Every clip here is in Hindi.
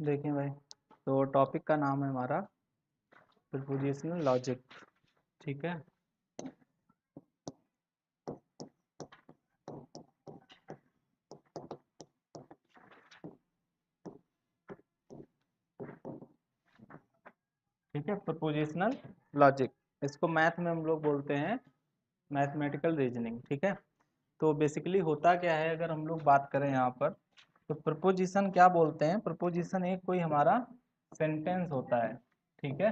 देखिए भाई, तो टॉपिक का नाम है हमारा प्रीपोजिशनल लॉजिक। ठीक है। ठीक है, प्रीपोजिशनल लॉजिक, इसको मैथ में हम लोग बोलते हैं मैथमेटिकल रीजनिंग। ठीक है। तो बेसिकली होता क्या है, अगर हम लोग बात करें यहाँ पर, तो प्रपोजिशन क्या बोलते हैं? प्रपोजिशन एक कोई हमारा सेंटेंस होता है। ठीक है।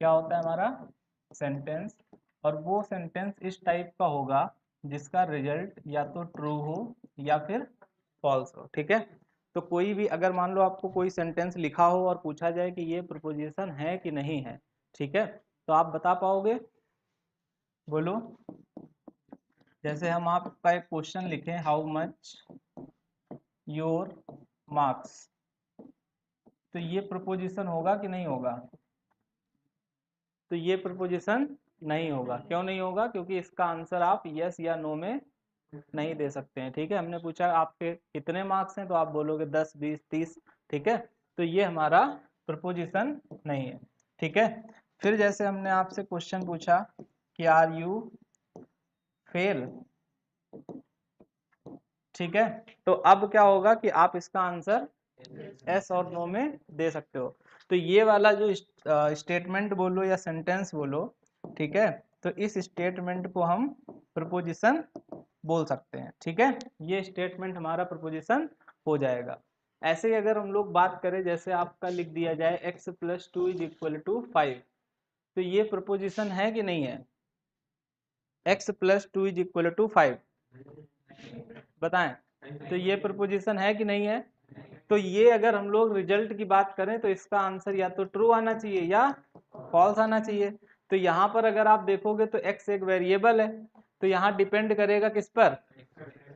क्या होता है हमारा सेंटेंस? और वो सेंटेंस इस टाइप का होगा जिसका रिजल्ट या तो ट्रू हो या फिर फॉल्स हो। ठीक है। तो कोई भी, अगर मान लो आपको कोई सेंटेंस लिखा हो और पूछा जाए कि ये प्रपोजिशन है कि नहीं है, ठीक है, तो आप बता पाओगे? बोलो। जैसे हम आपका एक क्वेश्चन लिखें, हाउ मच योर मार्क्स, तो ये प्रपोजिशन होगा कि नहीं होगा? तो ये प्रपोजिशन नहीं होगा। क्यों नहीं होगा? क्योंकि इसका आंसर आप यस या नो में नहीं दे सकते हैं। ठीक है। हमने पूछा आपके कितने मार्क्स हैं, तो आप बोलोगे 10, 20, 30। ठीक है। तो ये हमारा प्रपोजिशन नहीं है। ठीक है। फिर जैसे हमने आपसे क्वेश्चन पूछा कि आर यू फेल, ठीक है, तो अब क्या होगा कि आप इसका आंसर एस और नो में दे सकते हो। तो ये वाला जो स्टेटमेंट बोलो या सेंटेंस बोलो, ठीक है, तो इस स्टेटमेंट को हम प्रपोजिशन बोल सकते हैं। ठीक है। ये स्टेटमेंट हमारा प्रपोजिशन हो जाएगा। ऐसे ही अगर हम लोग बात करें, जैसे आपका लिख दिया जाए x+2 = 5, तो ये प्रपोजिशन है कि नहीं है? x+2 = 5, बताएं। तो ये प्रपोजिशन है कि नहीं है? तो ये अगर हम लोग रिजल्ट की बात करें तो इसका आंसर या तो ट्रू आना चाहिए या फॉल्स आना चाहिए। तो यहाँ पर अगर आप देखोगे तो x एक वेरिएबल है, तो यहाँ डिपेंड करेगा किस पर?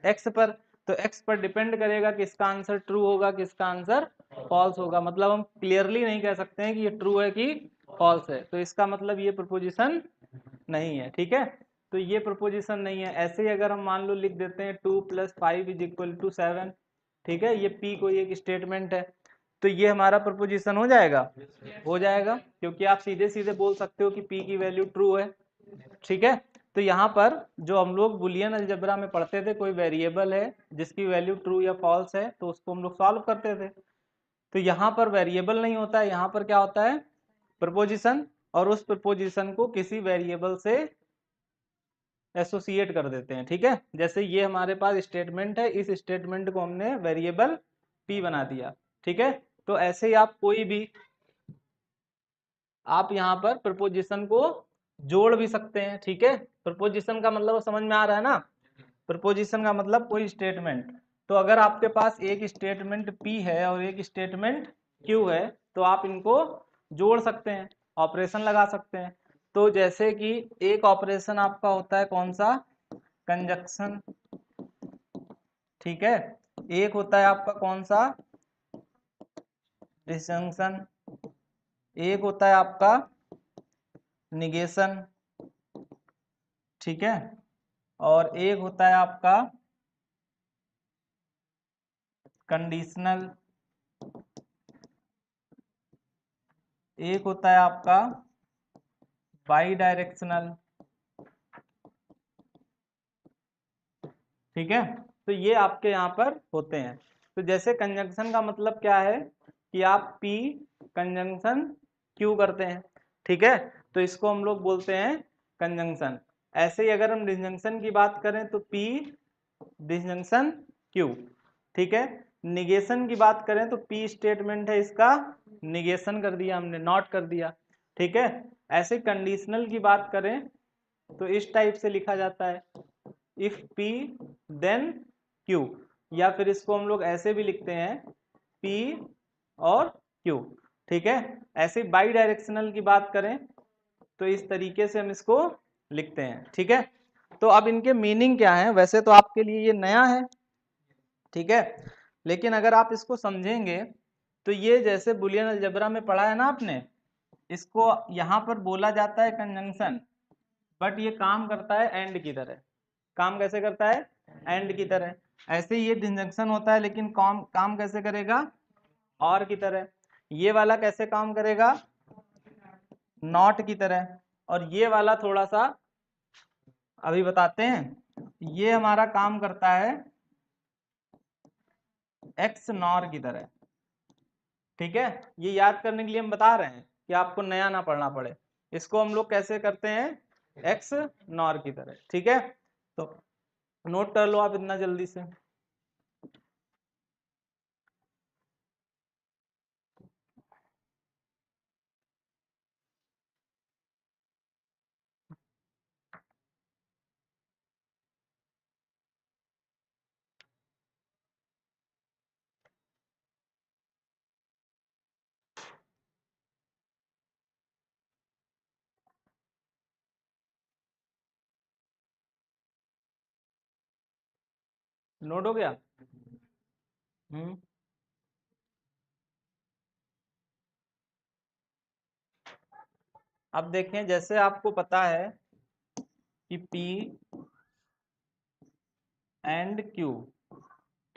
x पर। तो x पर डिपेंड करेगा कि इसका आंसर ट्रू होगा कि इसका आंसर फॉल्स होगा। मतलब हम क्लियरली नहीं कह सकते हैं कि ये ट्रू है कि फॉल्स है। तो इसका मतलब ये प्रपोजिशन नहीं है। ठीक है। तो ये प्रपोजिशन नहीं है। ऐसे ही अगर हम मान लो लिख देते हैं 2+5 = 7, ठीक है, ये p कोई एक स्टेटमेंट है, तो ये हमारा प्रपोजिशन हो जाएगा? हो जाएगा, क्योंकि आप सीधे सीधे बोल सकते हो कि p की वैल्यू ट्रू है। ठीक है। तो यहाँ पर जो हम लोग बुलियन अलजेब्रा में पढ़ते थे, कोई वेरिएबल है जिसकी वैल्यू ट्रू या फॉल्स है, तो उसको हम लोग सॉल्व करते थे। तो यहाँ पर वेरिएबल नहीं होता है, यहाँ पर क्या होता है? प्रपोजिशन। और उस प्रपोजिशन को किसी वेरिएबल से एसोसिएट कर देते हैं। ठीक है। जैसे ये हमारे पास स्टेटमेंट है, इस स्टेटमेंट को हमने वेरिएबल p बना दिया। ठीक है। तो ऐसे ही आप कोई भी, आप यहाँ पर प्रपोजिशन को जोड़ भी सकते हैं। ठीक है। प्रपोजिशन का मतलब समझ में आ रहा है ना? प्रपोजिशन का मतलब कोई स्टेटमेंट। तो अगर आपके पास एक स्टेटमेंट p है और एक स्टेटमेंट q है, तो आप इनको जोड़ सकते हैं, ऑपरेशन लगा सकते हैं। तो जैसे कि एक ऑपरेशन आपका होता है कौन सा? कंजक्शन। ठीक है। एक होता है आपका कौन सा? डिसजंक्शन। एक होता है आपका निगेशन। ठीक है। और एक होता है आपका कंडीशनल। एक होता है आपका बाई डायरेक्शनल। ठीक है। तो ये आपके यहाँ पर होते हैं। तो जैसे कंजंक्शन का मतलब क्या है कि आप p कंजंक्शन q करते हैं। ठीक है। तो इसको हम लोग बोलते हैं कंजंक्शन। ऐसे ही अगर हम डिसजंक्शन की बात करें तो p डिसजंक्शन q। ठीक है। निगेशन की बात करें तो p स्टेटमेंट है, इसका निगेशन कर दिया हमने, नॉट कर दिया। ठीक है। ऐसे कंडीशनल की बात करें तो इस टाइप से लिखा जाता है, इफ p देन q, या फिर इसको हम लोग ऐसे भी लिखते हैं p और q। ठीक है। ऐसे बाई डायरेक्शनल की बात करें तो इस तरीके से हम इसको लिखते हैं। ठीक है। तो अब इनके मीनिंग क्या है? वैसे तो आपके लिए ये नया है, ठीक है, लेकिन अगर आप इसको समझेंगे तो ये जैसे बुलियन अलजेब्रा में पढ़ा है ना आपने, इसको यहाँ पर बोला जाता है कंजंक्शन, बट ये काम करता है एंड की तरह। काम कैसे करता है? एंड की तरह। ऐसे ही ये डिसजंक्शन होता है, लेकिन काम काम कैसे करेगा? और की तरह। ये वाला कैसे काम करेगा, नॉट की तरह। और ये वाला थोड़ा सा अभी बताते हैं, ये हमारा काम करता है एक्स नॉर की तरह। ठीक है, ये याद करने के लिए हम बता रहे हैं कि आपको नया ना पढ़ना पड़े। इसको हम लोग कैसे करते हैं, एक्स नॉर की तरह। ठीक है, तो नोट कर लो आप इतना जल्दी से। नोट हो गया। हम्म। अब देखें, जैसे आपको पता है कि P एंड Q,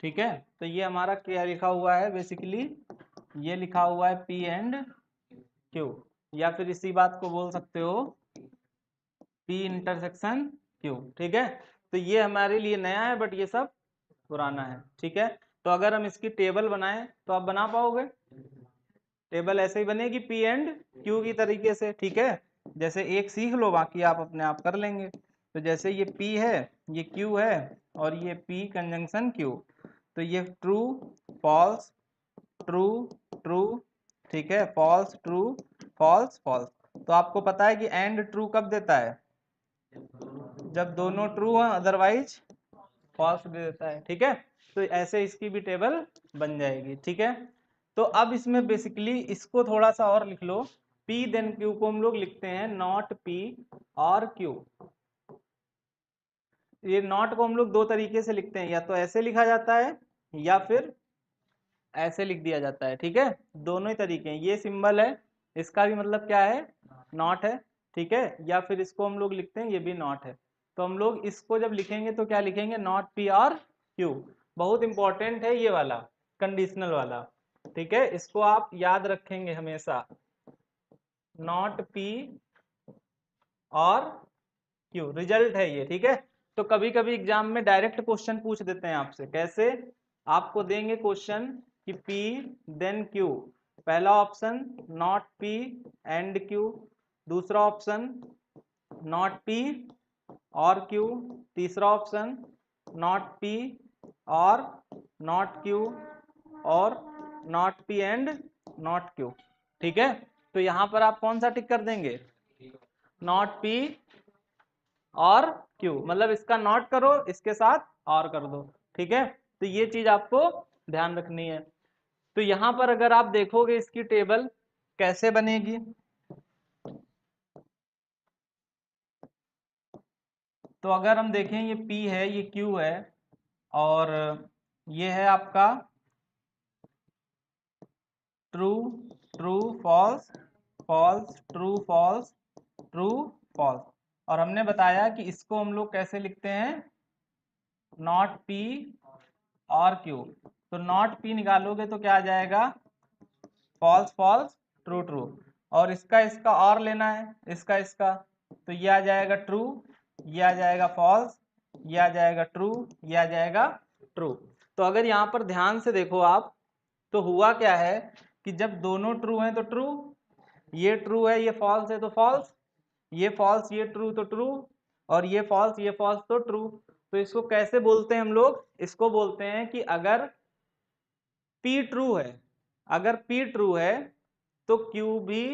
ठीक है, तो ये हमारा क्या लिखा हुआ है बेसिकली, ये लिखा हुआ है P एंड Q, या फिर इसी बात को बोल सकते हो P इंटरसेक्शन Q। ठीक है, तो ये हमारे लिए नया है बट ये सब पुराना है। ठीक है, तो अगर हम इसकी टेबल बनाएं तो आप बना पाओगे, टेबल ऐसे ही बनेगी P एंड Q की तरीके से। ठीक है, जैसे एक सीख लो, बाकी आप अपने आप कर लेंगे। तो जैसे ये P है, ये Q है, और ये P कंजंक्शन Q, तो ये ट्रू फॉल्स ट्रू ट्रू, ठीक है, फॉल्स ट्रू फॉल्स फॉल्स। तो आपको पता है कि एंड ट्रू कब देता है, जब दोनों ट्रू हो, अदरवाइज फॉल्स दे देता है। ठीक है, तो ऐसे इसकी भी टेबल बन जाएगी। ठीक है, तो अब इसमें बेसिकली इसको थोड़ा सा और लिख लो, P देन Q को हम लोग लिखते हैं नॉट P और Q। ये नॉट को हम लोग दो तरीके से लिखते हैं, या तो ऐसे लिखा जाता है या फिर ऐसे लिख दिया जाता है। ठीक है, दोनों ही तरीके हैं। ये सिंबल है, इसका भी मतलब क्या है, नॉट है। ठीक है, या फिर इसको हम लोग लिखते हैं, ये भी नॉट है। तो हम लोग इसको जब लिखेंगे तो क्या लिखेंगे, नॉट P और Q। बहुत इंपॉर्टेंट है ये वाला, कंडीशनल वाला। ठीक है, इसको आप याद रखेंगे हमेशा, नॉट P और Q रिजल्ट है ये। ठीक है, तो कभी कभी एग्जाम में डायरेक्ट क्वेश्चन पूछ देते हैं आपसे, कैसे, आपको देंगे क्वेश्चन कि P देन Q, पहला epsilon naught P and Q, दूसरा ऑप्शन नॉट P और Q, तीसरा ऑप्शन नॉट P और नॉट Q, और not P and not Q। ठीक है, तो यहां पर आप कौन सा टिक कर देंगे, नॉट P और Q, मतलब इसका नॉट करो, इसके साथ और कर दो। ठीक है, तो ये चीज आपको ध्यान रखनी है। तो यहां पर अगर आप देखोगे इसकी टेबल कैसे बनेगी, तो अगर हम देखें, ये P है, ये Q है, और ये है आपका true true false false true false true false. और हमने बताया कि इसको हम लोग कैसे लिखते हैं, नॉट P और Q। तो नॉट P निकालोगे तो क्या आ जाएगा, फॉल्स फॉल्स ट्रू ट्रू, और इसका इसका और लेना है, इसका इसका, तो ये आ जाएगा ट्रू, ये आ जाएगा फॉल्स, ये आ जाएगा ट्रू, ये आ जाएगा ट्रू। तो अगर यहाँ पर ध्यान से देखो आप, तो हुआ क्या है कि जब दोनों ट्रू हैं तो ट्रू, ये ट्रू है ये फॉल्स है तो फॉल्स, ये फॉल्स ये ट्रू तो ट्रू, और ये फॉल्स ये फॉल्स तो ट्रू। तो इसको कैसे बोलते हैं हम लोग, इसको बोलते हैं कि अगर P ट्रू है, अगर P ट्रू है तो Q भी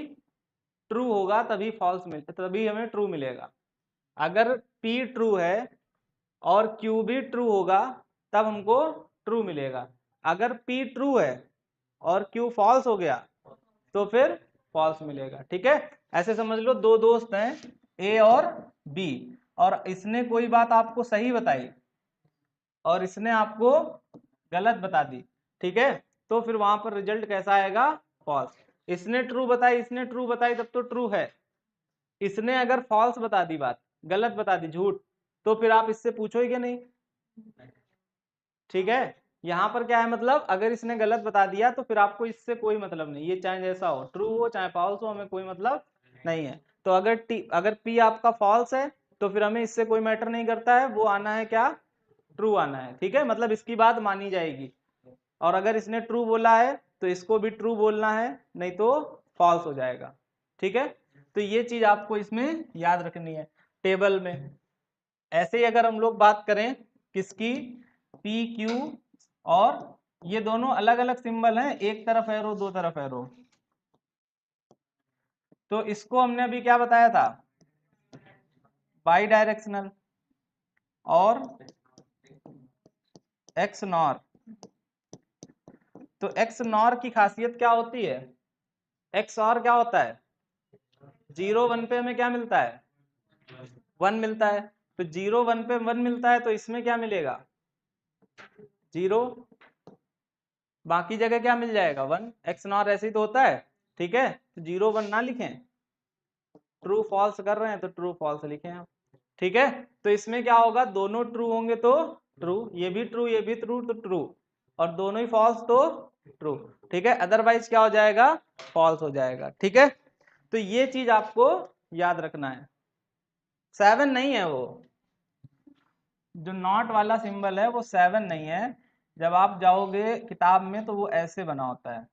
ट्रू होगा, तभी फॉल्स मिल तभी हमें ट्रू मिलेगा। अगर P ट्रू है और Q भी ट्रू होगा, तब हमको ट्रू मिलेगा। अगर P ट्रू है और Q फॉल्स हो गया तो फिर फॉल्स मिलेगा। ठीक है, ऐसे समझ लो, दो दोस्त हैं A और B, और इसने कोई बात आपको सही बताई और इसने आपको गलत बता दी। ठीक है, तो फिर वहां पर रिजल्ट कैसा आएगा, फॉल्स। इसने ट्रू बताई, इसने ट्रू बताई, तब तो ट्रू है। इसने अगर फॉल्स बता दी बात, गलत बता दी, झूठ, तो फिर आप इससे पूछोगे नहीं। ठीक है, यहाँ पर क्या है, मतलब अगर इसने गलत बता दिया तो फिर आपको इससे कोई मतलब नहीं, ये चाहे जैसा हो, ट्रू हो चाहे फॉल्स हो, हमें कोई मतलब नहीं है। तो अगर पी आपका फॉल्स है तो फिर हमें इससे कोई मैटर नहीं करता है, वो आना है क्या, ट्रू आना है। ठीक है, मतलब इसकी बात मानी जाएगी। और अगर इसने ट्रू बोला है तो इसको भी ट्रू बोलना है, नहीं तो फॉल्स हो जाएगा। ठीक है, तो ये चीज आपको इसमें याद रखनी है टेबल में। ऐसे ही अगर हम लोग बात करें किसकी, पी क्यू, और ये दोनों अलग अलग सिंबल हैं, एक तरफ एरो दो तरफ एरो, तो इसको हमने अभी क्या बताया था, बाई डायरेक्शनल और एक्स नॉर। तो एक्स नॉर की खासियत क्या होती है, एक्स और क्या होता है, 0 1 पे हमें क्या मिलता है, 1 मिलता है। तो 0 1 पे 1 मिलता है तो इसमें क्या मिलेगा, 0, बाकी जगह क्या मिल जाएगा 1। एक्स नॉर ऐसे ही तो होता है। ठीक है, तो 0 1 ना लिखें, ट्रू फॉल्स कर रहे हैं तो ट्रू फॉल्स लिखें आप। ठीक है, तो इसमें क्या होगा, दोनों ट्रू होंगे तो ट्रू, ये भी ट्रू ये भी ट्रू तो ट्रू, और दोनों ही फॉल्स तो ट्रू। ठीक है, अदरवाइज क्या हो जाएगा, फॉल्स हो जाएगा। ठीक है, तो ये चीज आपको याद रखना है। 7 नहीं है वो, जो नॉट वाला सिंबल है वो 7 नहीं है। जब आप जाओगे किताब में तो वो ऐसे बना होता है।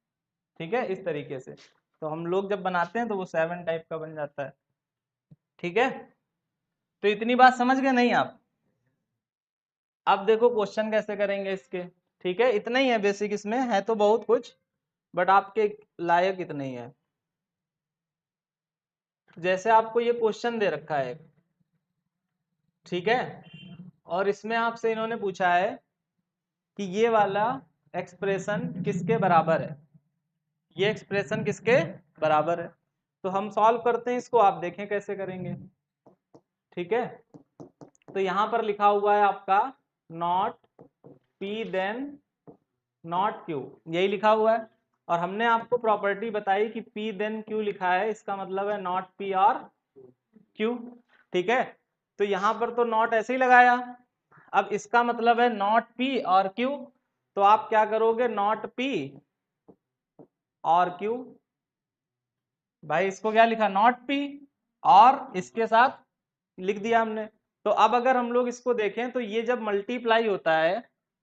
ठीक है, इस तरीके से, तो हम लोग जब बनाते हैं तो वो 7 टाइप का बन जाता है। ठीक है, तो इतनी बात समझ गए नहीं आप। अब देखो क्वेश्चन कैसे करेंगे इसके। ठीक है, इतना ही है बेसिक, इसमें है तो बहुत कुछ बट आपके लायक इतना ही है। जैसे आपको ये क्वेश्चन दे रखा है, ठीक है, और इसमें आपसे इन्होंने पूछा है कि ये वाला एक्सप्रेशन किसके बराबर है, ये एक्सप्रेशन किसके बराबर है। तो हम सॉल्व करते हैं इसको, आप देखें कैसे करेंगे। ठीक है, तो यहां पर लिखा हुआ है आपका not P then not Q, यही लिखा हुआ है। और हमने आपको प्रॉपर्टी बताई कि पी देन क्यू लिखा है, इसका मतलब है नॉट पी और क्यू। ठीक है, तो यहां पर तो नॉट ऐसे ही लगाया, अब इसका मतलब है नॉट पी और क्यू, तो आप क्या करोगे, नॉट पी और क्यू। भाई इसको क्या लिखा, नॉट पी, और इसके साथ लिख दिया हमने। तो अब अगर हम लोग इसको देखें तो ये जब मल्टीप्लाई होता है,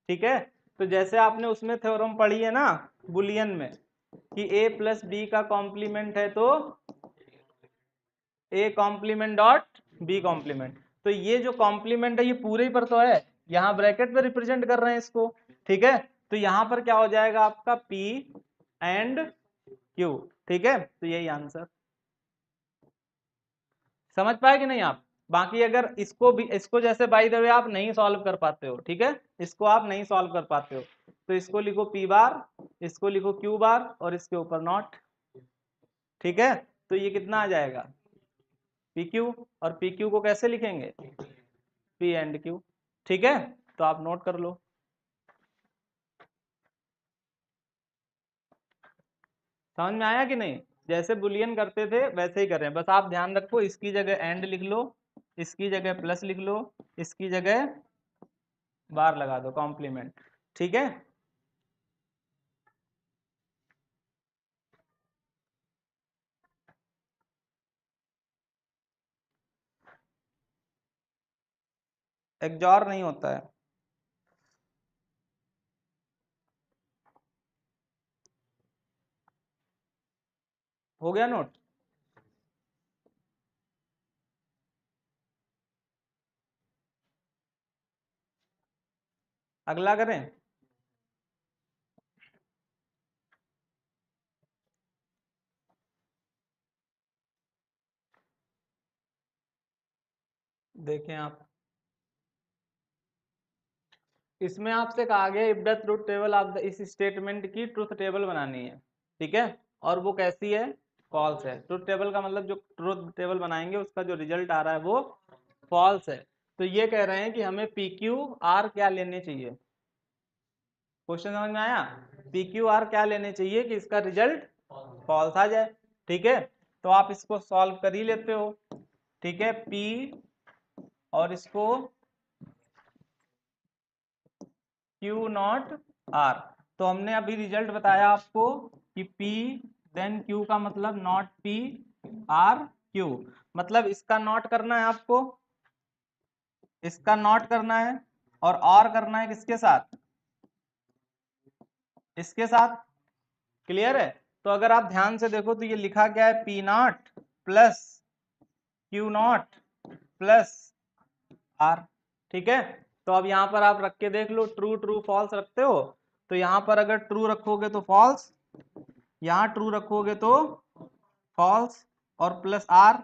ठीक है, तो जैसे आपने उसमें थ्योरम पढ़ी है ना बुलियन में, कि a प्लस बी का कॉम्प्लीमेंट है तो a complement dot b complement. तो ये जो कॉम्प्लीमेंट है ये पूरे ही पर तो है, यहाँ ब्रैकेट में रिप्रेजेंट कर रहे हैं इसको। ठीक है, तो यहाँ पर क्या हो जाएगा आपका p एंड q। ठीक है, तो यही आंसर। समझ पाए कि नहीं आप। बाकी अगर इसको भी, इसको जैसे बाय द वे आप नहीं सॉल्व कर पाते हो, ठीक है, इसको आप नहीं सॉल्व कर पाते हो तो इसको लिखो p बार, इसको लिखो q बार और इसके ऊपर नॉट। ठीक है, तो ये कितना आ जाएगा pq, और pq को कैसे लिखेंगे, p एंड q। ठीक है, तो आप नोट कर लो। समझ में आया कि नहीं, जैसे बुलियन करते थे वैसे ही कर रहे हैं, बस आप ध्यान रखो इसकी जगह एंड लिख लो, इसकी जगह प्लस लिख लो, इसकी जगह बार लगा दो कॉम्प्लीमेंट। ठीक है, एक्जॉर नहीं होता है। हो गया नोट। अगला करें, देखें आप, इसमें आपसे कहा गया if the truth table of the, इस स्टेटमेंट की ट्रुथ टेबल बनानी है। ठीक है, और वो कैसी है, फॉल्स है। ट्रुथ टेबल का मतलब जो ट्रुथ टेबल बनाएंगे उसका जो रिजल्ट आ रहा है वो फॉल्स है। तो ये कह रहे हैं कि हमें पी क्यू आर क्या लेने चाहिए। क्वेश्चन समझ में आया, पी क्यू आर क्या लेने चाहिए कि इसका रिजल्ट फॉल्स आ जाए। ठीक है, तो आप इसको सॉल्व कर ही लेते हो। ठीक है, पी और इसको क्यू नॉट आर। तो हमने अभी रिजल्ट बताया आपको कि P देन Q का मतलब नॉट P आर Q, मतलब इसका नॉट करना है आपको, इसका नॉट करना है और करना है किसके साथ, इसके साथ। क्लियर है। तो अगर आप ध्यान से देखो तो ये लिखा क्या है, P not plus Q not plus R. ठीक है। तो अब यहाँ पर आप रख के देख लो, ट्रू ट्रू फॉल्स रखते हो तो यहाँ पर अगर ट्रू रखोगे तो फॉल्स, यहाँ ट्रू रखोगे तो फॉल्स, और प्लस आर,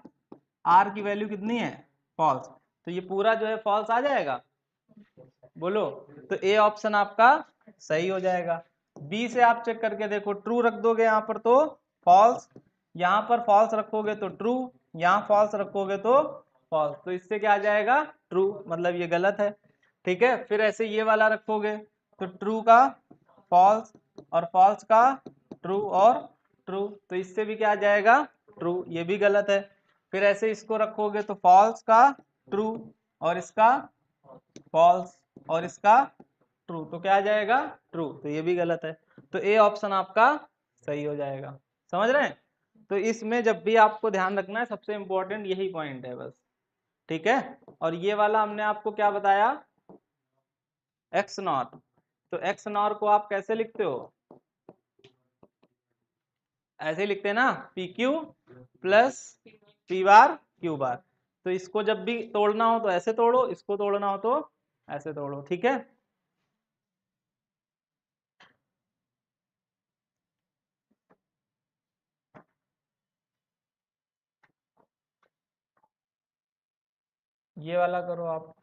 आर की वैल्यू कितनी है, फॉल्स, तो ये पूरा जो है फॉल्स आ जाएगा। बोलो, तो ए ऑप्शन आपका सही हो जाएगा। बी से आप चेक करके देखो, ट्रू रख दोगे यहाँ पर तो फॉल्स, यहाँ पर फॉल्स रखोगे तो ट्रू, यहाँ फॉल्स रखोगे तो फॉल्स, तो इससे क्या आ जाएगा, ट्रू, मतलब ये गलत है। ठीक है। फिर ऐसे ये वाला रखोगे तो ट्रू का फॉल्स और फॉल्स का ट्रू और ट्रू, तो इससे भी क्या आ जाएगा, ट्रू, ये भी गलत है। फिर ऐसे इसको रखोगे तो फॉल्स का ट्रू और इसका फॉल्स और इसका ट्रू, तो क्या आ जाएगा, ट्रू, तो ये भी गलत है। तो ए ऑप्शन आपका सही हो जाएगा। समझ रहे हैं। तो इसमें जब भी आपको ध्यान रखना है, सबसे इंपॉर्टेंट यही पॉइंट है बस। ठीक है। और ये वाला हमने आपको क्या बताया, एक्स नॉट, तो एक्स नॉट को आप कैसे लिखते हो, ऐसे लिखते हैं ना, पी क्यू प्लस पी बार क्यू बार। तो इसको जब भी तोड़ना हो तो ऐसे तोड़ो, इसको तोड़ना हो तो ऐसे तोड़ो। ठीक है। ये वाला करो आप।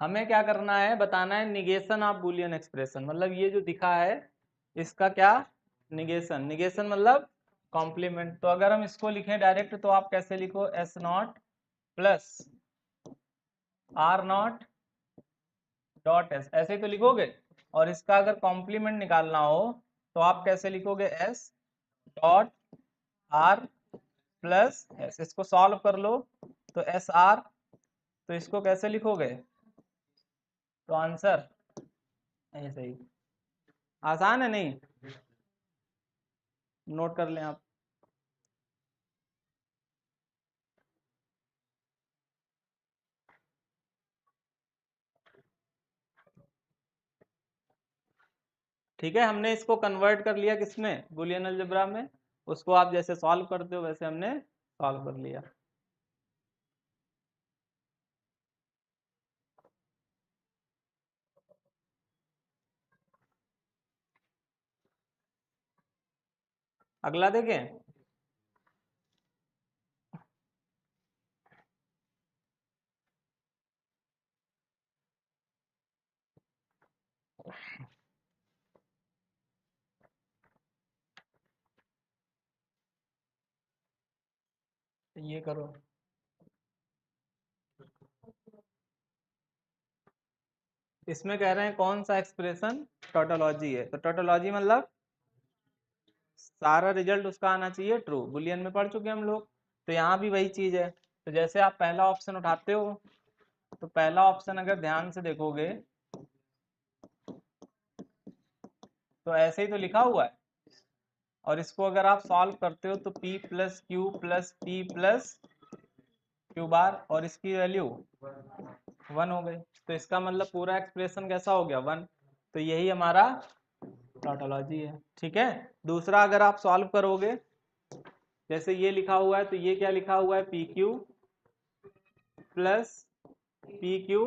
हमें क्या करना है, बताना है निगेशन ऑफ बुलियन एक्सप्रेशन, मतलब ये जो दिखा है इसका क्या, निगेशन, निगेशन मतलब कॉम्प्लीमेंट। तो अगर हम इसको लिखें डायरेक्ट तो आप कैसे लिखो, S not plus R not dot S, ऐसे ही तो लिखोगे। और इसका अगर कॉम्प्लीमेंट निकालना हो तो आप कैसे लिखोगे, S dot are plus S, इसको सॉल्व कर लो तो एस आर, तो इसको कैसे लिखोगे, तो आंसर ऐसे ही, आसान है नहीं, नोट कर लें आप। ठीक है। हमने इसको कन्वर्ट कर लिया किसमें, बुलियन अलजेब्रा में, उसको आप जैसे सॉल्व करते हो वैसे हमने सॉल्व कर लिया। अगला देखें। ये करो, इसमें कह रहे हैं कौन सा एक्सप्रेशन टोटोलॉजी है, तो टोटोलॉजी मतलब सारा रिजल्ट उसका आना चाहिए ट्रू, बुलियन में पढ़ चुके हम लोग। तो यहाँ भी वही चीज है। तो जैसे आप पहला ऑप्शन उठाते हो तो पहला ऑप्शन अगर ध्यान से देखोगे तो ऐसे ही तो लिखा हुआ है, और इसको अगर आप सॉल्व करते हो तो p plus p plus Q bar और इसकी वैल्यू 1 हो गई, तो इसका मतलब पूरा एक्सप्रेशन कैसा हो गया, 1। तो यही हमारा टोटोलॉजी है। ठीक है। दूसरा अगर आप सॉल्व करोगे, जैसे ये लिखा हुआ है तो ये क्या लिखा हुआ है, P Q plus P Q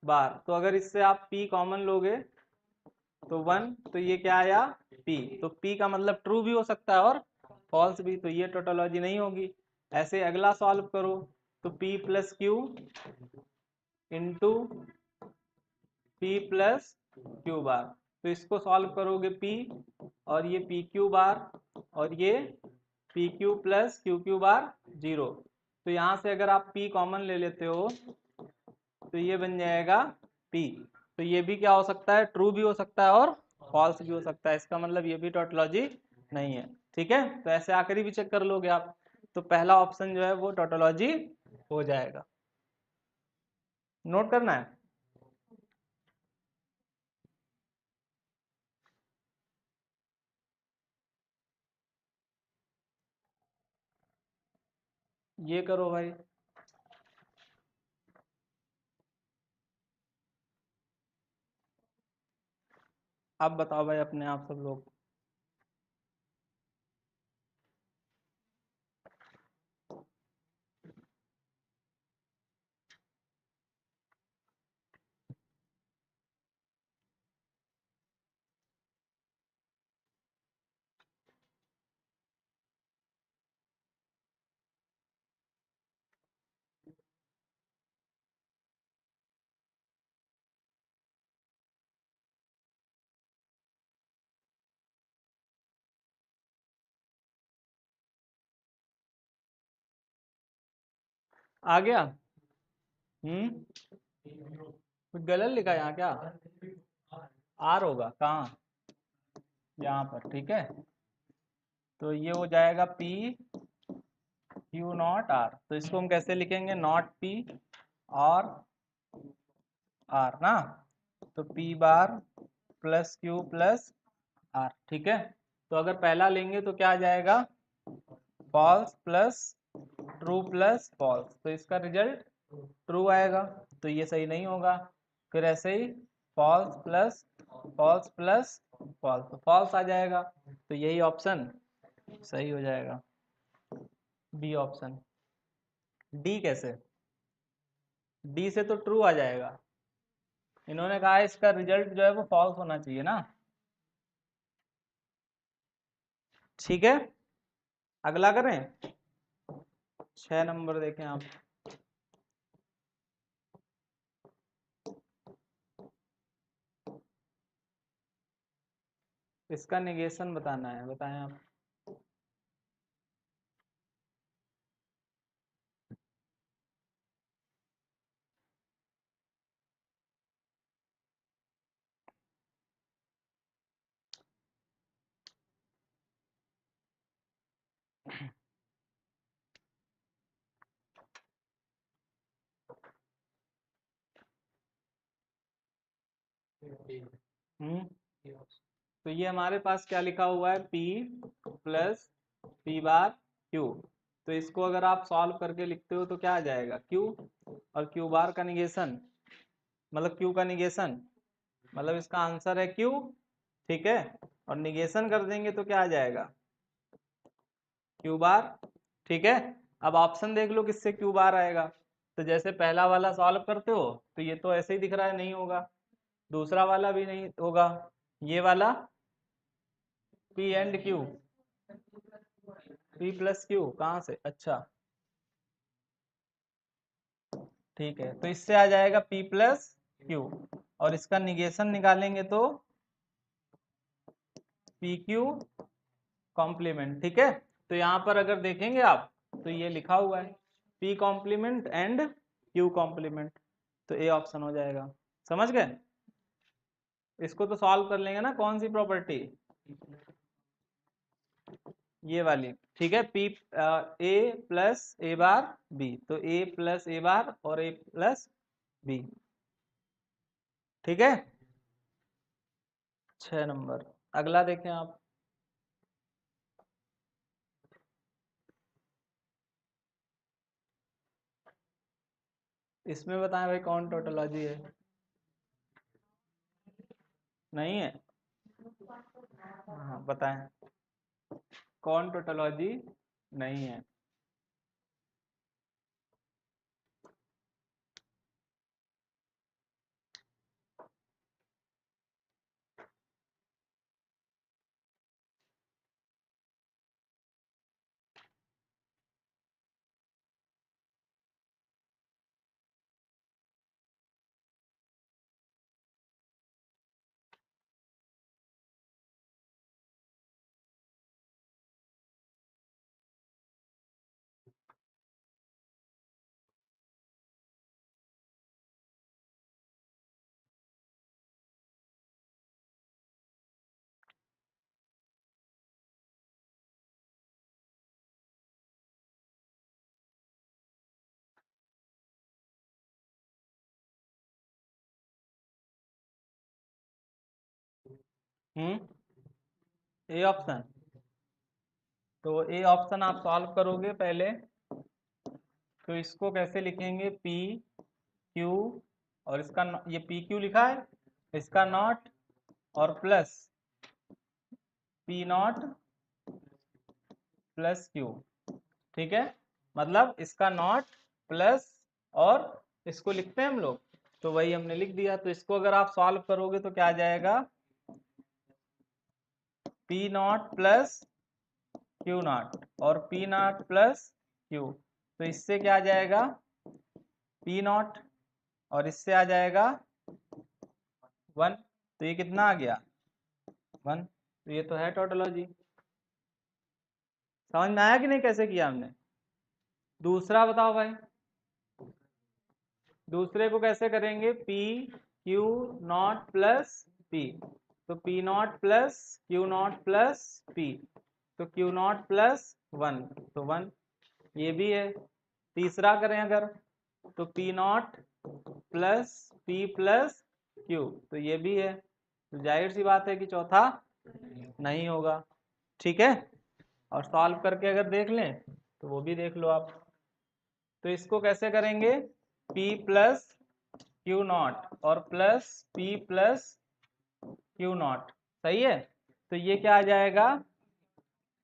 बार, तो अगर इससे आप p कॉमन लोगे तो 1, तो ये क्या आया, p, तो p का मतलब ट्रू भी हो सकता है और फॉल्स भी, तो ये टोटोलॉजी नहीं होगी। ऐसे अगला सॉल्व करो तो p plus Q into P plus Q bar, तो इसको सॉल्व करोगे p, और ये पी क्यू बार और ये P Q plus Q bar 0, तो यहाँ से अगर आप p कॉमन ले लेते हो तो ये बन जाएगा p, तो ये भी क्या हो सकता है, ट्रू भी हो सकता है और फॉल्स भी हो सकता है, इसका मतलब ये भी टोटोलॉजी नहीं है। ठीक है। तो ऐसे आखिरी भी चेक कर लोगे आप, तो पहला ऑप्शन जो है वो टोटोलॉजी हो जाएगा। नोट करना है। ये करो भाई। अब बताओ भाई अपने आप सब लोग। आ गया। कुछ गलत लिखा है यहाँ क्या? आर होगा कहाँ? यहाँ पर, ठीक है। तो ये हो जाएगा पी क्यू नॉट आर। तो इसको हम कैसे लिखेंगे? नॉट पी और आर ना। तो P bar plus Q plus R, ठीक है। तो अगर पहला लेंगे तो क्या आ जाएगा? False plus true plus false, तो इसका रिजल्ट ट्रू आएगा। तो ये सही नहीं होगा। फिर ऐसे ही फॉल्स प्लस फॉल्स, तो फॉल्स आ जाएगा। तो यही ऑप्शन सही हो जाएगा, बी ऑप्शन। डी कैसे? डी से तो ट्रू आ जाएगा। इन्होंने कहा है इसका रिजल्ट जो है वो फॉल्स होना चाहिए ना। ठीक है, अगला करें। 6 नंबर देखें आप। इसका निगेशन बताना है, बताएं आप। हम्म तो ये हमारे पास क्या लिखा हुआ है? P प्लस पी बार क्यू। तो इसको अगर आप सॉल्व करके लिखते हो तो क्या आ जाएगा? Q और Q बार का निगेशन, मतलब Q का निगेशन, मतलब इसका आंसर है Q, ठीक है। और निगेशन कर देंगे तो क्या आ जाएगा? Q बार, ठीक है। अब ऑप्शन देख लो किससे Q बार आएगा। तो जैसे पहला वाला सॉल्व करते हो तो ये तो ऐसे ही दिख रहा है, नहीं होगा। दूसरा वाला भी नहीं होगा। ये वाला P and Q, P plus Q कहाँ से? अच्छा, ठीक है। तो इससे आ जाएगा P प्लस Q, और इसका निगेशन निकालेंगे तो पी क्यू कॉम्प्लीमेंट, ठीक है। तो यहाँ पर अगर देखेंगे आप तो ये लिखा हुआ है P complement and Q complement, तो ए ऑप्शन हो जाएगा। समझ गए? इसको तो सॉल्व कर लेंगे ना, कौन सी प्रॉपर्टी? ये वाली, ठीक है। P ए प्लस ए बार बी, तो ए प्लस ए बार और ए प्लस बी, ठीक है। 6 नंबर। अगला देखें आप। इसमें बताएं भाई कौन टोटोलॉजी है? नहीं है? हाँ बताएं कौन टोटोलॉजी नहीं है। A option. तो ए ऑप्शन आप सॉल्व करोगे पहले, तो इसको कैसे लिखेंगे, पी क्यू, और इसका ये पी क्यू लिखा है, इसका नॉट और plus P not plus Q. ठीक है, मतलब इसका नॉट प्लस, और इसको लिखते हैं हम लोग, तो वही हमने लिख दिया। तो इसको अगर आप सॉल्व करोगे तो क्या आ जाएगा, P not plus q not और पी नॉट प्लस क्यू। तो इससे क्या आ जाएगा, पी नॉट, और इससे आ जाएगा 1। तो ये कितना आ गया, 1। तो ये तो है टोटोलॉजी। समझ में आया कि नहीं कैसे किया हमने। दूसरा बताओ भाई, दूसरे को कैसे करेंगे, p q not plus p. तो p not plus q not plus p, तो क्यू नॉट प्लस 1, तो 1 ये भी है। तीसरा करें अगर, तो p not plus P plus Q, तो ये भी है। तो जाहिर सी बात है कि चौथा नहीं होगा। ठीक है, और सॉल्व करके अगर देख लें तो वो भी देख लो आप। तो इसको कैसे करेंगे, P प्लस क्यू नॉट और plus P plus q not, सही है। तो ये क्या आ जाएगा,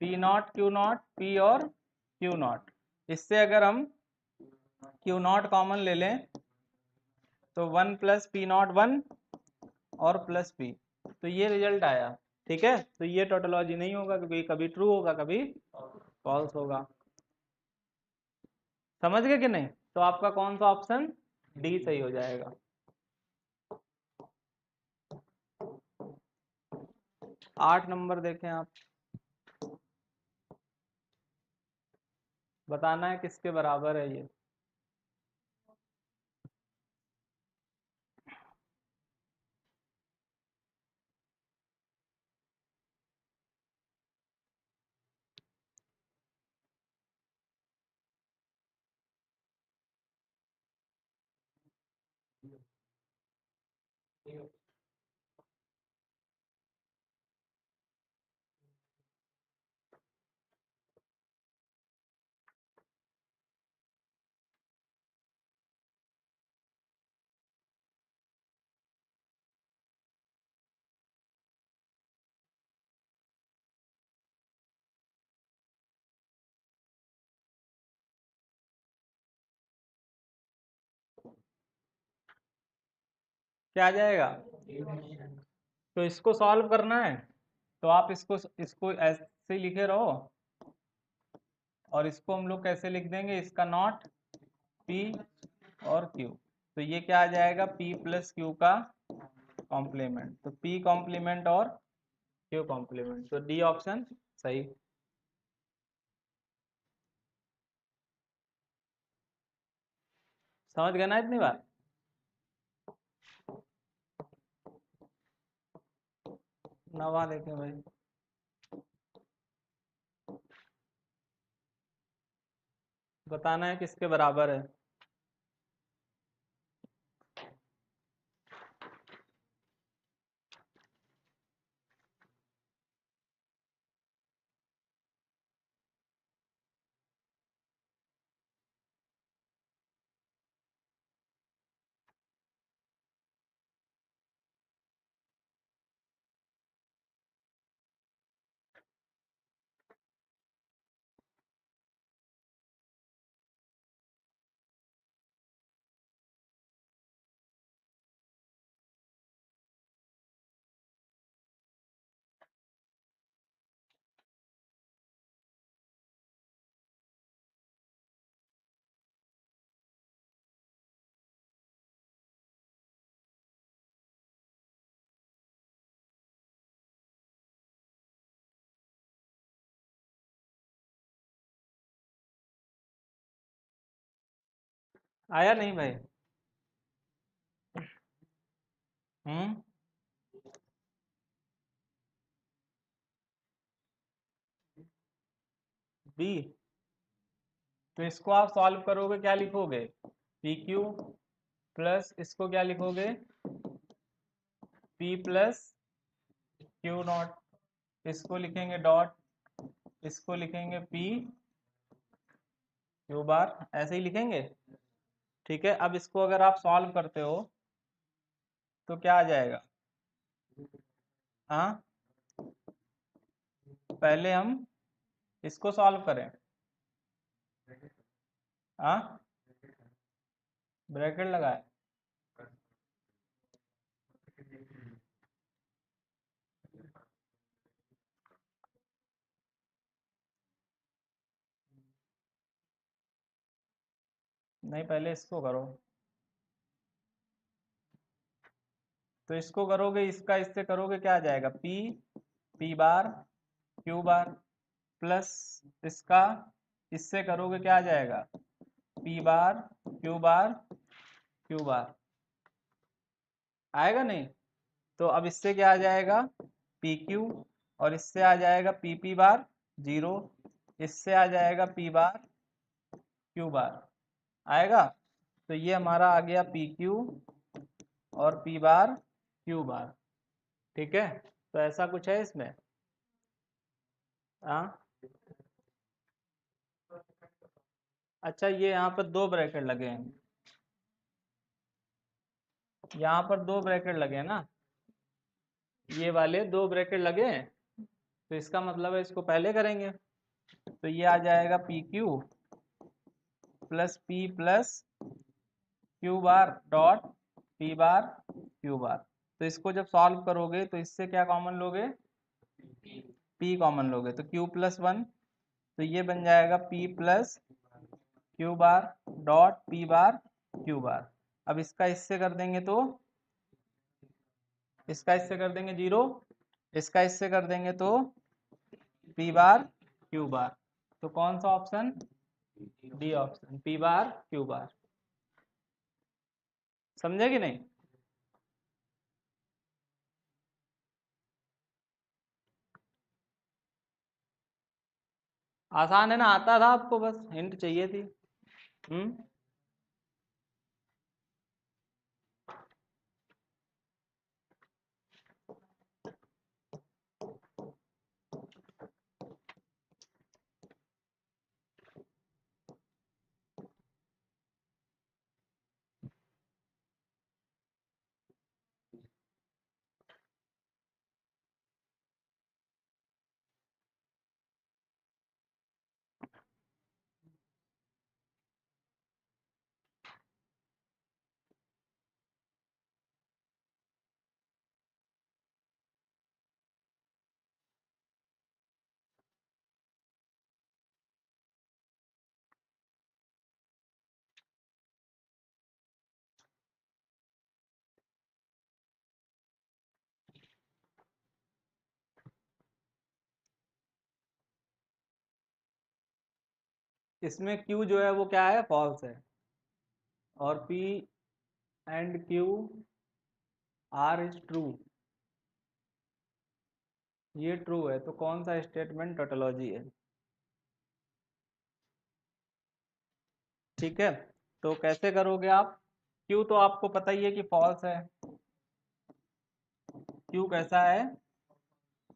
P not Q not, P और क्यू नॉट। इससे अगर हम क्यू नॉट कॉमन ले लें तो 1 प्लस पी नॉट 1 और प्लस पी, तो ये रिजल्ट आया। ठीक है, तो ये टोटोलॉजी नहीं होगा, क्योंकि कभी ट्रू होगा कभी फॉल्स होगा। समझ गए कि नहीं। तो आपका कौन सा ऑप्शन, डी सही हो जाएगा। 8 नंबर देखें आप, बताना है किसके बराबर है ये। क्या आ जाएगा, तो इसको सॉल्व करना है, तो आप इसको ऐसे ही लिखे रहो, और इसको हम लोग कैसे लिख देंगे, इसका नॉट पी और क्यू। तो ये क्या आ जाएगा, पी प्लस क्यू का कॉम्प्लीमेंट, तो पी कॉम्प्लीमेंट और क्यू कॉम्प्लीमेंट, तो डी ऑप्शन सही। समझ गए ना इतनी बार। नवा देखें भाई, बताना है किसके बराबर है। आया नहीं भाई। हम्म, बी। तो इसको आप सॉल्व करोगे, क्या लिखोगे, पी क्यू प्लस इसको क्या लिखोगे, पी प्लस क्यू नॉट, इसको लिखेंगे डॉट, इसको लिखेंगे पी क्यू बार, ऐसे ही लिखेंगे। ठीक है, अब इसको अगर आप सॉल्व करते हो तो क्या आ जाएगा? हाँ, पहले हम इसको सॉल्व करें। हाँ, ब्रैकेट लगाए, नहीं पहले इसको करो। तो इसको करोगे, इसका इससे करोगे, क्या आ जाएगा? पी पी बार क्यू बार प्लस इसका इससे करोगे, क्या आ जाएगा? पी बार क्यू बार क्यू बार। आएगा नहीं? तो अब इससे क्या आ जाएगा? पी क्यू, और इससे आ जाएगा पी पी बार 0, इससे आ जाएगा पी बार क्यू बार। आएगा? तो ये हमारा आ गया पी क्यू और पी बार क्यू बार। ठीक है, तो ऐसा कुछ है इसमें। हाँ, अच्छा, ये यहाँ पर दो ब्रैकेट लगे हैं, यहाँ पर दो ब्रैकेट लगे हैं ना, ये वाले दो ब्रैकेट लगे हैं, तो इसका मतलब है इसको पहले करेंगे। तो ये आ जाएगा P Q plus P plus Q bar dot P बार क्यू बार। तो इसको जब सॉल्व करोगे तो इससे क्या कॉमन लोगे? पी कॉमन लोगे, तो क्यू प्लस वन, तो ये बन जाएगा P plus Q bar dot P बार क्यू बार। अब इसका इससे कर देंगे तो, इसका इससे कर देंगे 0, इसका इससे कर देंगे तो पी बार क्यू बार। तो कौन सा ऑप्शन? डी ऑप्शन, पी बार क्यू बार। समझे कि नहीं? आसान है ना? आता था आपको, बस हिंट चाहिए थी। हम्म, इसमें Q जो है वो क्या है? फॉल्स है, और P and Q R is true, ये ट्रू है। तो कौन सा स्टेटमेंट टोटोलॉजी है? ठीक है, तो कैसे करोगे आप? Q तो आपको पता ही है कि फॉल्स है, Q कैसा है?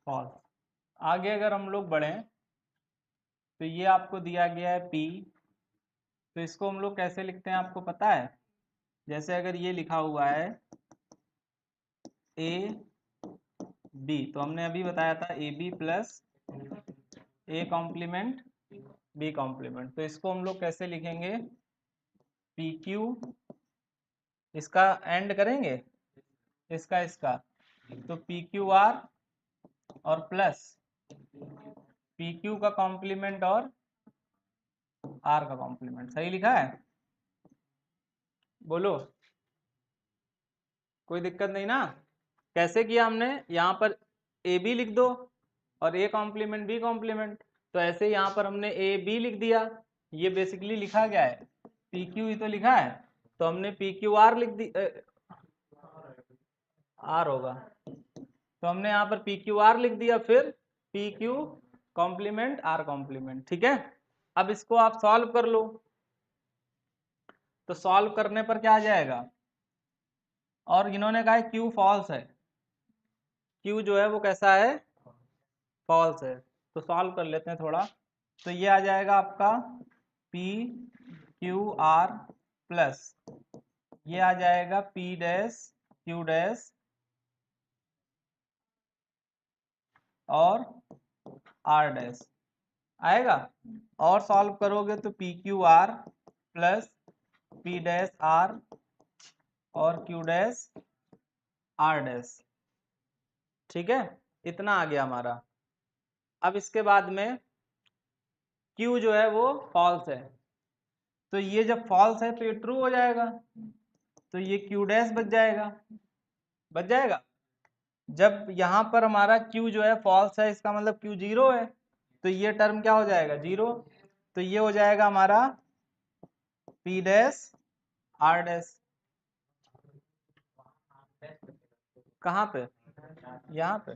फॉल्स। आगे अगर हम लोग बढ़ें तो ये आपको दिया गया है P, तो इसको हम लोग कैसे लिखते हैं आपको पता है? जैसे अगर ये लिखा हुआ है ए बी, तो हमने अभी बताया था A B plus A complement B complement, तो इसको हम लोग कैसे लिखेंगे? पी क्यू, इसका एंड करेंगे, इसका इसका, तो पी क्यू आर और प्लस पी क्यू का कॉम्प्लीमेंट और आर का कॉम्प्लीमेंट। सही लिखा है? बोलो, कोई दिक्कत नहीं ना? कैसे किया हमने? यहाँ पर ए बी लिख दो और ए कॉम्प्लीमेंट बी कॉम्प्लीमेंट, तो ऐसे यहाँ पर हमने ए बी लिख दिया। ये बेसिकली लिखा गया है, पी क्यू ही तो लिखा है, तो हमने पी क्यू आर लिख दी, आर होगा, तो हमने यहाँ पर पी क्यू आर लिख दिया, फिर P Q complement R complement. ठीक है, अब इसको आप सॉल्व कर लो, तो सॉल्व करने पर क्या आ जाएगा? और इन्होंने कहा है क्यू फॉल्स है, क्यू जो है वो कैसा है, फॉल्स है। तो सॉल्व कर लेते हैं थोड़ा। तो ये आ जाएगा आपका पी क्यू आर प्लस, ये आ जाएगा पी डैश क्यू डैश और आर डैश आएगा। और सॉल्व करोगे तो P Q R plus P dash R और क्यू डैश आर डैश। ठीक है, इतना आ गया हमारा। अब इसके बाद में क्यू जो है वो फॉल्स है, तो ये जब फॉल्स है तो ये ट्रू हो जाएगा, तो ये क्यू डैश बच जाएगा, बच जाएगा। जब यहाँ पर हमारा क्यू जो है फॉल्स है, इसका मतलब क्यू जीरो है, तो ये टर्म क्या हो जाएगा, जीरो। तो ये हो जाएगा हमारा पी डैश आर डैश। कहाँ पे, यहाँ पे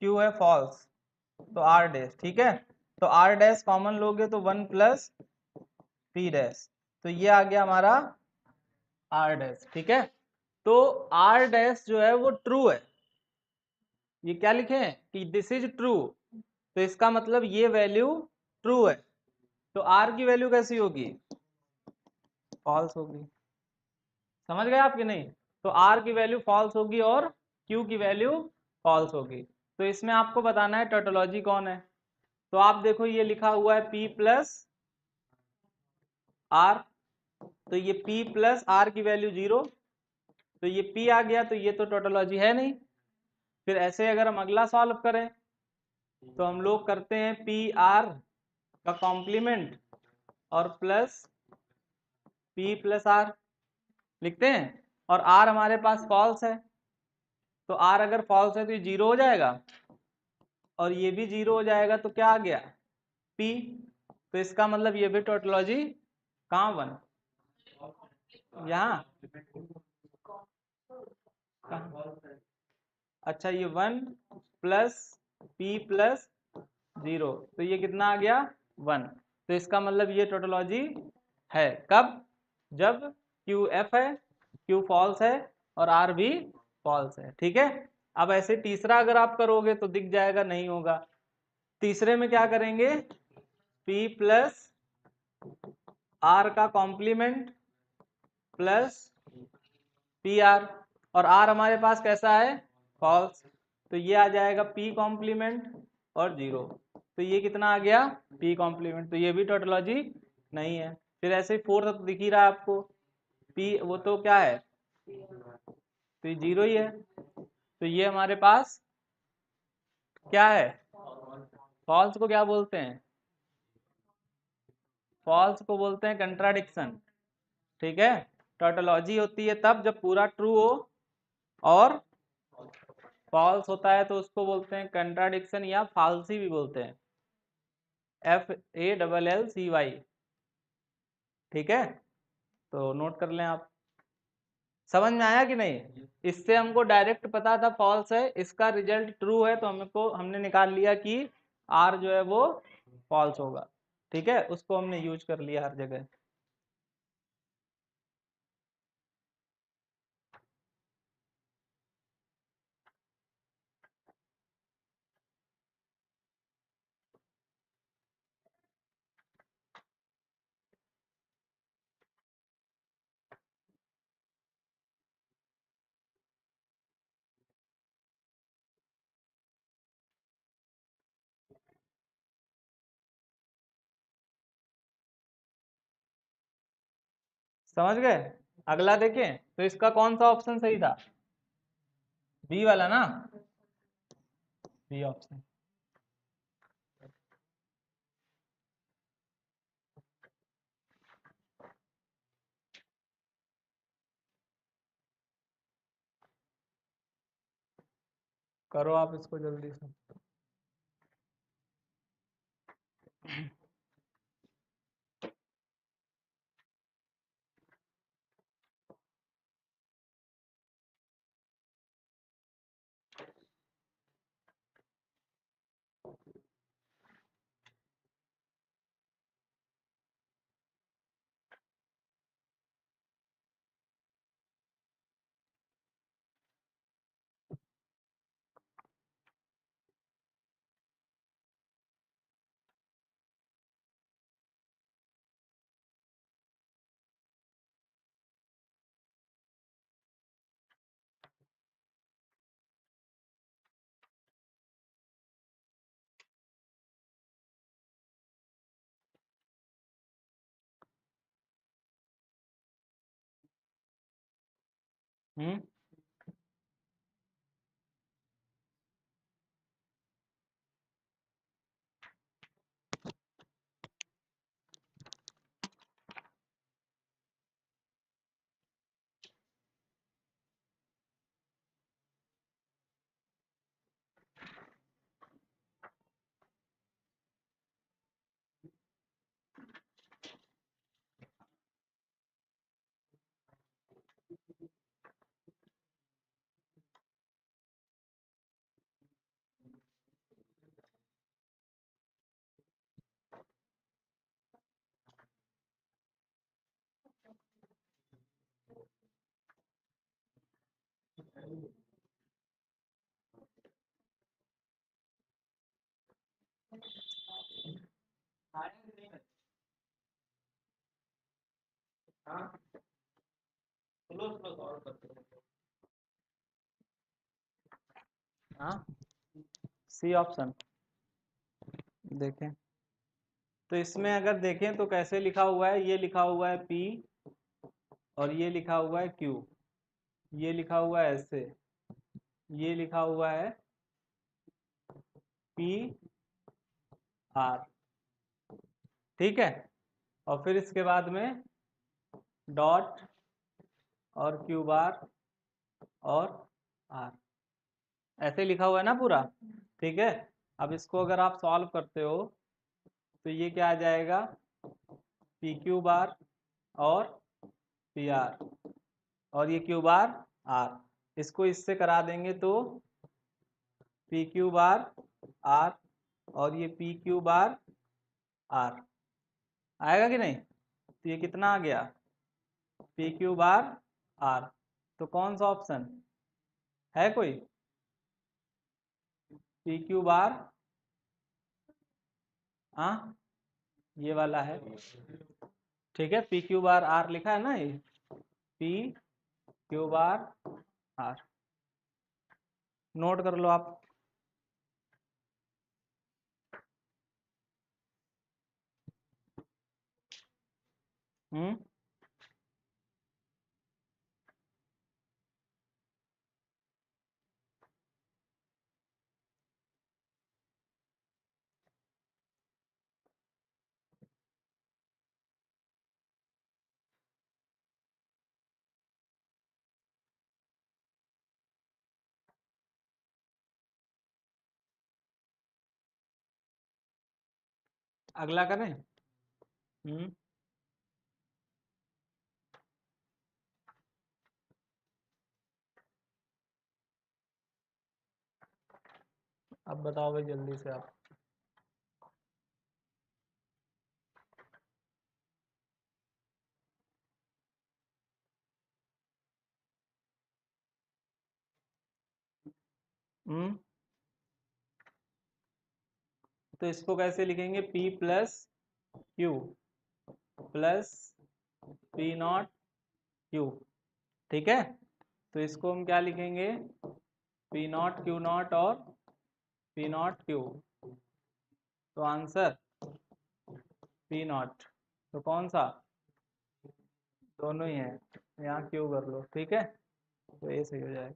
क्यू है फॉल्स तो आर डैश, ठीक है। तो आर डैश कॉमन लोगे तो 1 प्लस पी डैश, तो ये आ गया हमारा आर डैश, ठीक है। तो आर डैश जो है वो ट्रू है, ये क्या लिखे हैं कि दिस इज ट्रू, तो इसका मतलब ये वैल्यू ट्रू है। तो आर की वैल्यू कैसी होगी, फॉल्स होगी। समझ गए आप कि नहीं। तो आर की वैल्यू फॉल्स होगी और क्यू की वैल्यू फॉल्स होगी। तो इसमें आपको बताना है टोटोलॉजी कौन है। तो आप देखो ये लिखा हुआ है पी प्लस आर, तो ये P प्लस आर की वैल्यू जीरो, तो ये P आ गया, तो ये तो टोटोलॉजी है नहीं। फिर ऐसे अगर हम अगला सॉल्व करें तो हम लोग करते हैं पी आर का कॉम्प्लीमेंट और प्लस P प्लस आर लिखते हैं, और R हमारे पास फॉल्स है, तो R अगर फॉल्स है तो ये जीरो हो जाएगा और ये भी जीरो हो जाएगा, तो क्या आ गया P। तो इसका मतलब ये भी टोटोलॉजी कहाँ बन, यहाँ कहाँ? अच्छा ये 1 प्लस पी प्लस जीरो, तो ये कितना आ गया 1। तो इसका मतलब ये टोटोलॉजी है कब, जब क्यू एफ है, क्यू फॉल्स है और आर भी फॉल्स है, ठीक है। अब ऐसे तीसरा अगर आप करोगे तो दिख जाएगा, नहीं होगा। तीसरे में क्या करेंगे, पी प्लस आर का कॉम्प्लीमेंट प्लस पी आर, और आर हमारे पास कैसा है, फॉल्स, तो ये आ जाएगा पी कॉम्प्लीमेंट और जीरो, तो ये कितना आ गया पी कॉम्प्लीमेंट, तो ये भी टोटोलॉजी नहीं है। फिर ऐसे ही फोर्थ तो दिख ही रहा है आपको, पी वो तो क्या है, तो ये जीरो ही है, तो ये हमारे पास क्या है, फॉल्स को क्या बोलते हैं, फॉल्स को बोलते हैं कंट्राडिक्शन, ठीक है। टोटोलॉजी होती है तब जब पूरा ट्रू हो, और फॉल्स होता है तो उसको बोलते हैं कंट्राडिक्शन या फाल्सी भी बोलते हैं, FALLCY, ठीक है। तो नोट कर लें आप। समझ में आया कि नहीं। इससे हमको डायरेक्ट पता था फॉल्स है, इसका रिजल्ट ट्रू है, तो हमने निकाल लिया कि आर जो है वो फॉल्स होगा, ठीक है। उसको हमने यूज कर लिया हर जगह। समझ गए। अगला देखें तो इसका कौन सा ऑप्शन सही था, बी वाला ना, बी ऑप्शन। करो आप इसको जल्दी से। हम्म। हाँ, स्लो स्लो सॉल्व करते हैं। हाँ, सी ऑप्शन देखें। तो इसमें अगर देखें तो कैसे लिखा हुआ है, ये लिखा हुआ है P और ये लिखा हुआ है Q, ये लिखा हुआ है ऐसे, ये लिखा हुआ है P R, ठीक है। और फिर इसके बाद में डॉट और Q बार और R, ऐसे लिखा हुआ है ना पूरा, ठीक है। अब इसको अगर आप सॉल्व करते हो तो ये क्या आ जाएगा, पी क्यू बार और पी आर, और ये क्यू बार आर, इसको इससे करा देंगे तो पी क्यू बार आर और ये पी क्यू बार आर आएगा कि नहीं। तो ये कितना आ गया, पी क्यू बार आर। तो कौन सा ऑप्शन है कोई, पी क्यू बार, हाँ ये वाला है, ठीक है। पी क्यू बार आर लिखा है ना, ये P Q bar R, note कर लो आप। हम्म। अगला करें। हम्म। अब बताओ भाई जल्दी से आप। हम्म। तो इसको कैसे लिखेंगे, P plus Q plus P not Q, ठीक है। तो इसको हम क्या लिखेंगे, पी नॉट क्यू नॉट और पी नॉट क्यू। तो आंसर पी नॉट, तो कौन सा, दोनों ही है, यहाँ क्यू कर लो, ठीक है। तो ये सही हो जाएगा।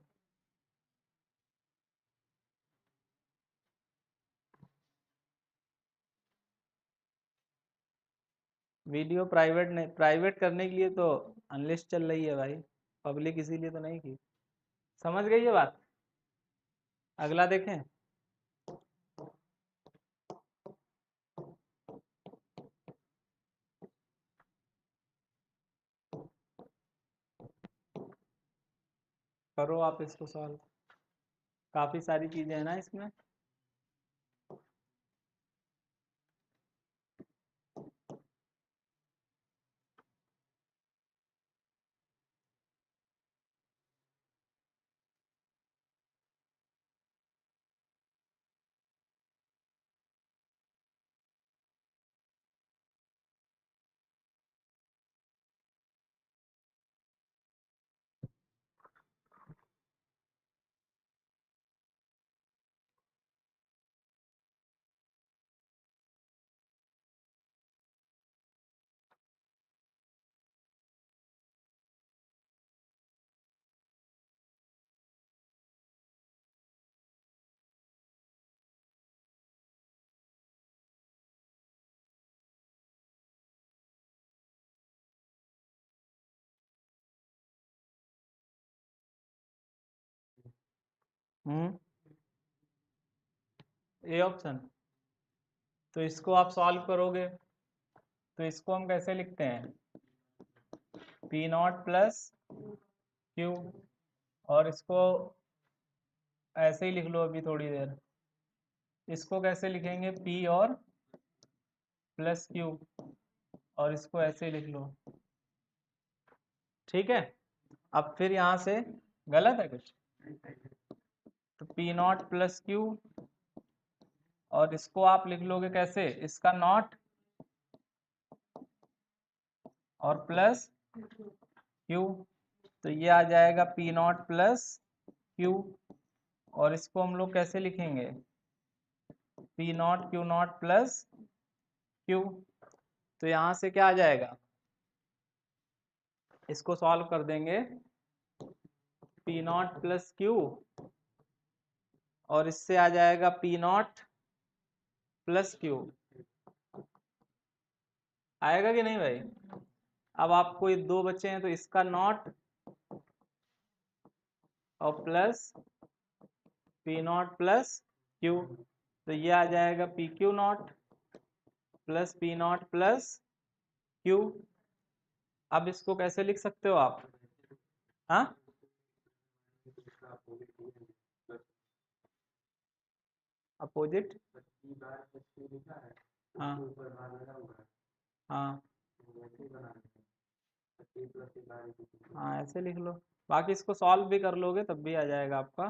वीडियो प्राइवेट नहीं, प्राइवेट करने के लिए तो अनलिस्ट चल रही है भाई, पब्लिक इसीलिए तो नहीं की। समझ गई ये बात। अगला देखें। करो आप इसको सॉल्व, काफी सारी चीजें हैं ना इसमें। हम्म, ए ऑप्शन। तो इसको आप सॉल्व करोगे तो इसको हम कैसे लिखते हैं, पी नॉट प्लस क्यू। और इसको ऐसे ही लिख लो अभी थोड़ी देर। इसको कैसे लिखेंगे, पी और प्लस क्यू। और इसको ऐसे ही लिख लो। ठीक है। अब फिर यहाँ से गलत है कुछ, तो पी नॉट प्लस क्यू। और इसको आप लिख लोगे कैसे, इसका नॉट और प्लस क्यू। तो ये आ जाएगा पी नॉट प्लस क्यू। और इसको हम लोग कैसे लिखेंगे, P not Q not plus Q. तो यहाँ से क्या आ जाएगा, इसको सॉल्व कर देंगे, पी नॉट प्लस क्यू और इससे आ जाएगा पी नॉट प्लस क्यू। आएगा कि नहीं भाई। अब आपको ये दो बचे हैं तो इसका नॉट और plus P not plus Q. तो ये आ जाएगा P q not plus P not plus Q. अब इसको कैसे लिख सकते हो आप, हाँ, अपोजिट। हाँ हाँ हाँ, ऐसे लिख लो। बाकी इसको सॉल्व भी कर लोगे तब भी आ जाएगा आपका,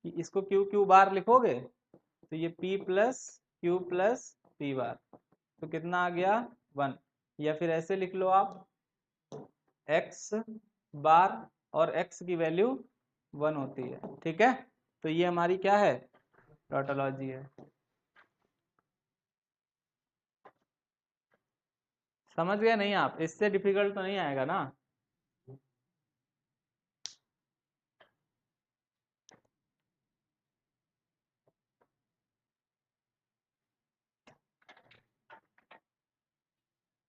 कि इसको क्यू क्यू बार लिखोगे तो ये p plus Q plus P बार, तो कितना आ गया 1। या फिर ऐसे लिख लो आप, x बार और x की वैल्यू 1 होती है। ठीक है, तो ये हमारी क्या है, टोटोलॉजी है। समझ गए नहीं आप, इससे डिफिकल्ट तो नहीं आएगा ना।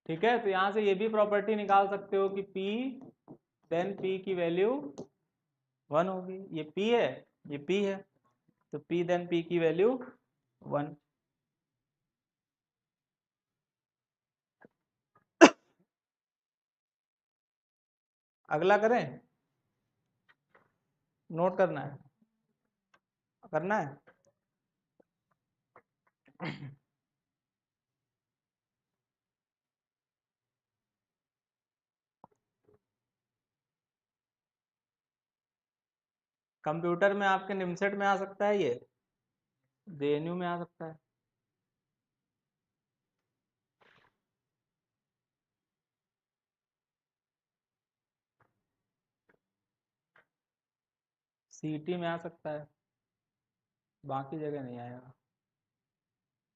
ठीक है, तो यहाँ से ये भी प्रॉपर्टी निकाल सकते हो कि P देन P की वैल्यू 1 होगी। ये P है, ये P है, तो P देन P की वैल्यू 1। अगला करें, नोट करना है, करना है। कंप्यूटर में आपके निमसेट में आ सकता है, ये जेएनयू में आ सकता है। सीईटी में आ सकता है, बाकी जगह नहीं आएगा,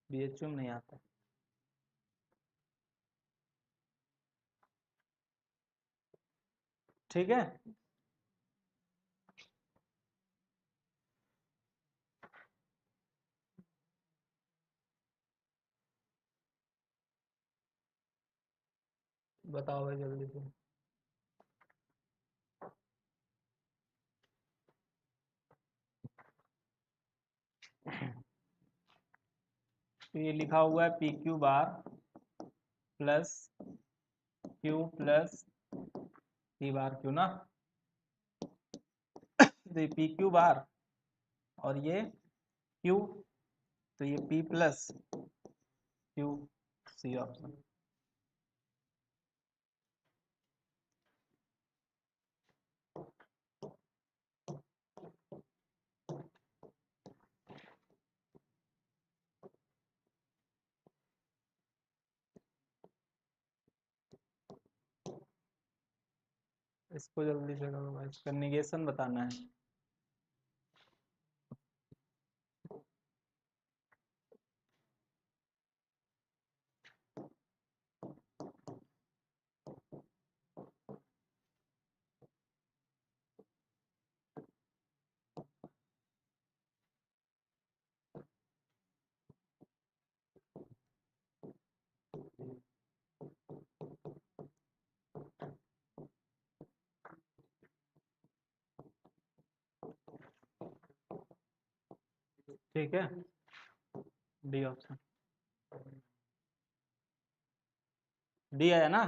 बीएचयू में नहीं आता। ठीक है, बताओ भाई जल्दी से। तो ये लिखा हुआ है पी क्यू बार प्लस क्यू प्लस पी बार क्यू ना। तो ये पी क्यू बार और ये क्यू, तो ये P plus Q, C option. इसको जल्दी से करो भाई, इसका निगेशन बताना है। ठीक है, डी ऑप्शन, डी आया ना।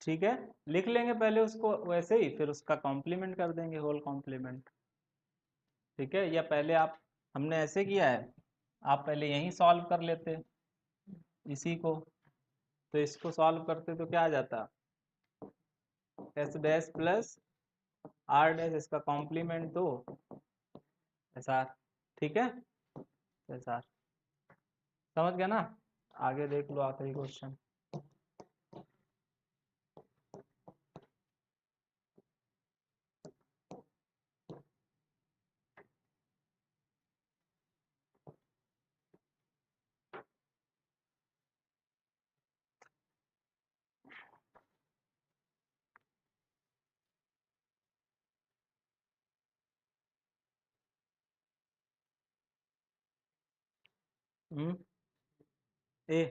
ठीक है, लिख लेंगे पहले उसको वैसे ही, फिर उसका कॉम्प्लीमेंट कर देंगे, होल कॉम्प्लीमेंट। ठीक है, या पहले आप, हमने ऐसे किया है, आप पहले यहीं सॉल्व कर लेते इसी को, तो इसको सॉल्व करते तो क्या आ जाता, S dash plus R dash, इसका कॉम्प्लीमेंट दो एस आर। ठीक है, एस आर, समझ गया ना। आगे देख लो आखिरी क्वेश्चन। ए,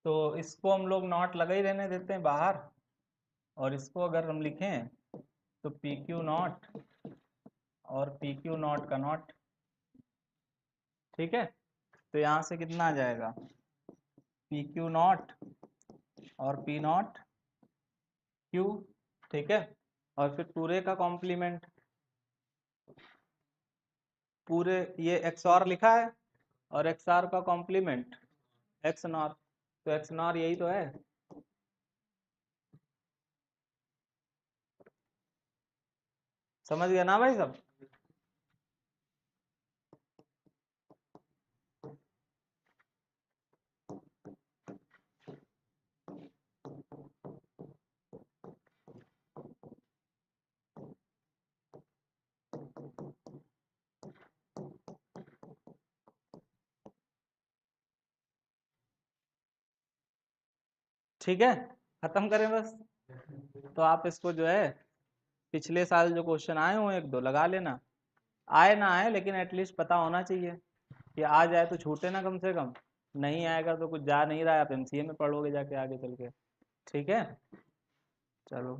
तो इसको हम लोग नॉट लगा ही रहने देते हैं बाहर, और इसको अगर हम लिखें तो पी क्यू नॉट और पी क्यू नॉट का नॉट। ठीक है, तो यहाँ से कितना आ जाएगा, पी क्यू नॉट और पी नॉट क्यू। ठीक है, और फिर पूरे का कॉम्प्लीमेंट, पूरे ये एक्स ऑर लिखा है, और एक्स आर का कॉम्प्लीमेंट एक्स नॉर, तो एक्स नॉर यही तो है। समझ गया ना भाई सब। ठीक है, खत्म करें बस। तो आप इसको जो है, पिछले साल जो क्वेश्चन आए हुए एक दो लगा लेना, आए ना आए लेकिन एटलीस्ट पता होना चाहिए, कि आ जाए तो छूटे ना कम से कम, नहीं आएगा तो कुछ जा नहीं रहा है, आप एमसीए में पढ़ोगे जाके आगे चल के। ठीक है, चलो।